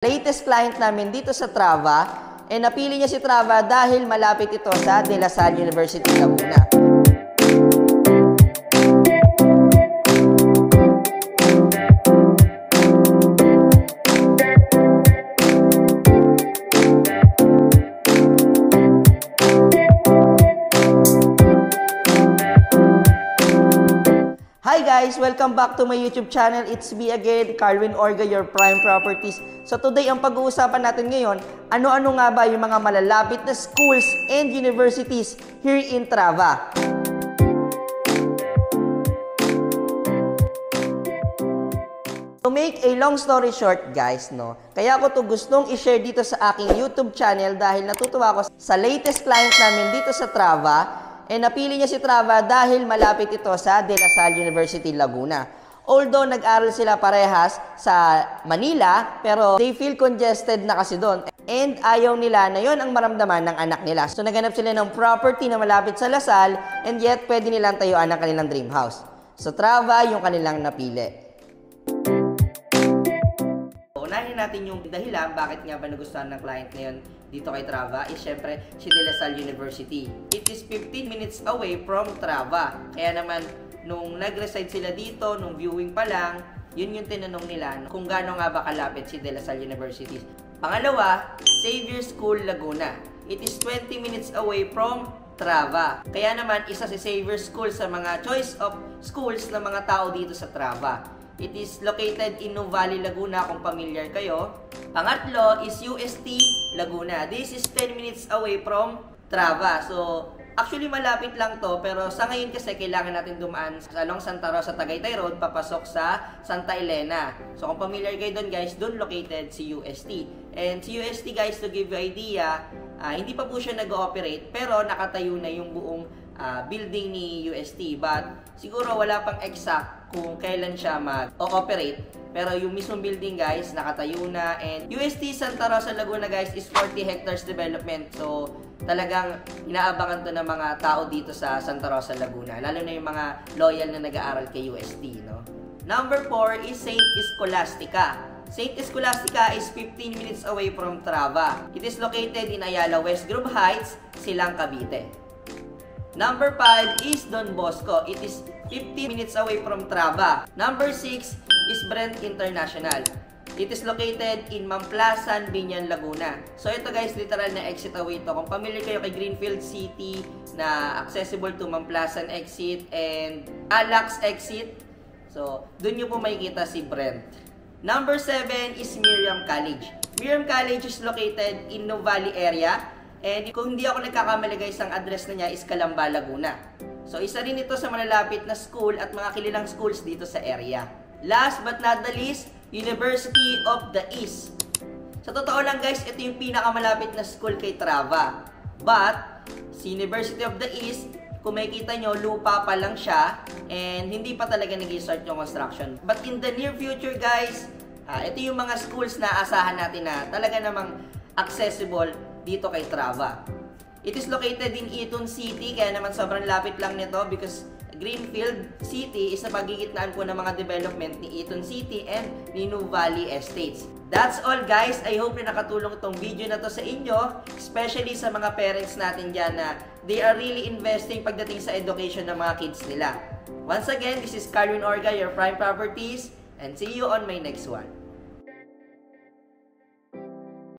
Latest client namin dito sa Trava, napili niya si Trava dahil malapit ito sa De La Salle University, Laguna. Hi guys! Welcome back to my YouTube channel. It's me again, Carwin Orga, your Prime Properties. So today, ang pag-uusapan natin ngayon, ano-ano nga ba yung mga malalapit na schools and universities here in Trava. To make a long story short guys, kaya ko to gustong i-share dito sa aking YouTube channel dahil natutuwa ako sa latest client namin dito sa Trava. Napili niya si Trava dahil malapit ito sa De La Salle University, Laguna. Although nag-aral sila parehas sa Manila, pero they feel congested na kasi doon. And ayaw nila na yon ang maramdaman ng anak nila. So naghanap sila ng property na malapit sa Lasal and yet pwede nilang tayuan ang kanilang dream house. So Trava yung kanilang napili. Unahin natin yung dahilan bakit nga ba nagustuhan ng client ngayon dito kay Trava is syempre si De La Salle University. It is 15 minutes away from Trava. Kaya naman nung nag-reside sila dito, nung viewing pa lang, yun yung tinanong nila kung gaano nga ba kalapit si De La Salle University. Pangalawa, Xavier School, Laguna. It is 20 minutes away from Trava. Kaya naman isa si Xavier School sa mga choice of schools ng mga tao dito sa Trava. It is located in Nuvali, Laguna kung familiar kayo. Pangatlo is UST, Laguna. This is 10 minutes away from Trava. So, actually malapit lang to, pero sa ngayon kasi kailangan natin dumaan sa along Santa Rosa, Tagaytay Road, papasok sa Santa Elena. So, kung familiar kayo doon guys, doon located si UST. And si UST guys, to give you idea, hindi pa po siya nag-ooperate, pero nakatayo na yung buong building ni UST. But siguro wala pang exact kung kailan siya mag-ooperate. Pero yung mismong building guys, nakatayo na. And UST Santa Rosa, Laguna guys is 40 hectares development. So talagang inaabangan to ng mga tao dito sa Santa Rosa, Laguna. Lalo na yung mga loyal na nag-aaral kay UST. Number 4 is St. Scholastica. St. Scholastica is 15 minutes away from Trava. It is located in Ayala West Grove Heights, Silang, Cavite. Number 5 is Don Bosco. It is 15 minutes away from Trava. Number 6 is Brent International. It is located in Mamplasan, Binyan, Laguna. So ito guys, literal na exit away ito. Kung familiar kayo kay Greenfield City na accessible to Mamplasan exit and Alax exit, so dun nyo po makikita si Brent. Number 7 is Miriam College. Miriam College is located in Nuvali area. And kung hindi ako nagkakamali guys, ang address na niya is Calamba, Laguna. So isa rin ito sa malalapit na school at mga kilalang schools dito sa area. Last but not the least, University of the East. Sa totoo lang guys, ito yung pinakamalapit na school kay Trava. But, si University of the East, kung makikita nyo, lupa pa lang siya and hindi pa talaga nag-start yung construction. But in the near future guys, ito yung mga schools na asahan natin na talaga namang accessible dito kay Trava. It is located in Eton City, kaya naman sobrang lapit lang nito because Greenfield City is na pagigitnaan po ng mga development ni Eton City and ni Nuvali Estates. That's all guys. I hope na nakatulong itong video na to sa inyo, especially sa mga parents natin dyan na they are really investing pagdating sa education ng mga kids nila. Once again, this is Carwin Orga, your Prime Properties, and see you on my next one.